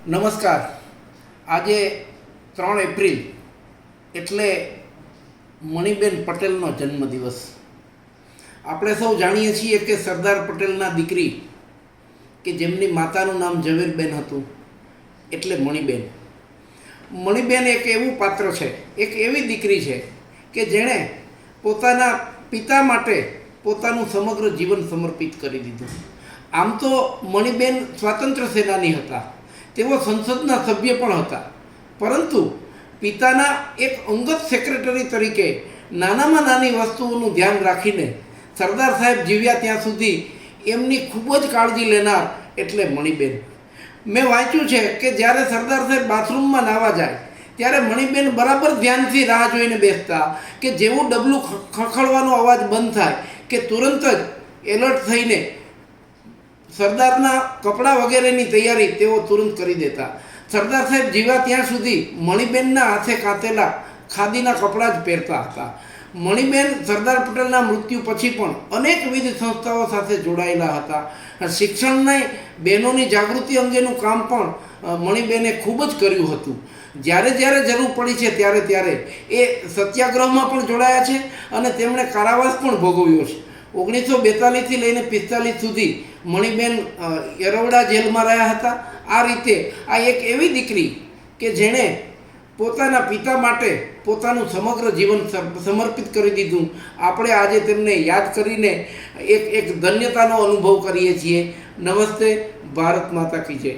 નમસ્કાર. આજે 3 એપ્રિલ એટલે મણિબેન પટેલનો જન્મદિવસ. આપણે સૌ જાણીએ છીએ કે સરદાર પટેલના દીકરી કે જેમની માતાનું નામ ઝવેરબેન હતું એટલે મણિબેન. મણિબેન એક એવું પાત્ર છે, એક એવી દીકરી છે કે જેણે પોતાના પિતા માટે પોતાનું સમગ્ર જીવન સમર્પિત કરી દીધું. આમ તો મણિબેન સ્વાતંત્ર્ય સેનાની હતા, તેઓ સંસદના સભ્ય પણ હતા, પરંતુ પિતાના એક અંગત સેક્રેટરી તરીકે નાનામાં નાની વસ્તુઓનું ધ્યાન રાખીને સરદાર સાહેબ જીવ્યા ત્યાં સુધી એમની ખૂબ જ કાળજી લેનાર એટલે મણિબેન. મેં વાંચ્યું છે કે જ્યારે સરદાર સાહેબ બાથરૂમમાં નાહવા જાય ત્યારે મણિબેન બરાબર ધ્યાનથી રાહ જોઈને બેસતા કે જેવું ડબલું ખખડવાનો અવાજ બંધ થાય કે તુરંત જ એલર્ટ થઈને સરદારના કપડાં વગેરેની તૈયારી તેઓ તુરંત કરી દેતા. સરદાર સાહેબ જીવ્યા ત્યાં સુધી મણિબેનના હાથે કાંતેલા ખાદીના કપડાં જ પહેરતા હતા. મણિબેન સરદાર પટેલના મૃત્યુ પછી પણ અનેકવિધ સંસ્થાઓ સાથે જોડાયેલા હતા. શિક્ષણની બહેનોની જાગૃતિ અંગેનું કામ પણ મણિબેને ખૂબ જ કર્યું હતું. જ્યારે જ્યારે જરૂર પડી છે ત્યારે ત્યારે એ સત્યાગ્રહમાં પણ જોડાયા છે અને તેમણે કારાવાસ પણ ભોગવ્યો છે. 1942થી લઈને 45 સુધી મણિબેન યરવડા જેલમાં રહ્યા હતા. આ રીતે આ એક એવી દીકરી કે જેણે પોતાના પિતા માટે પોતાનું સમગ્ર જીવન સમર્પિત કરી દીધું. આપણે આજે તેમને યાદ કરીને એક ધન્યતાનો અનુભવ કરીએ છીએ. નમસ્તે. ભારત માતા કી જય.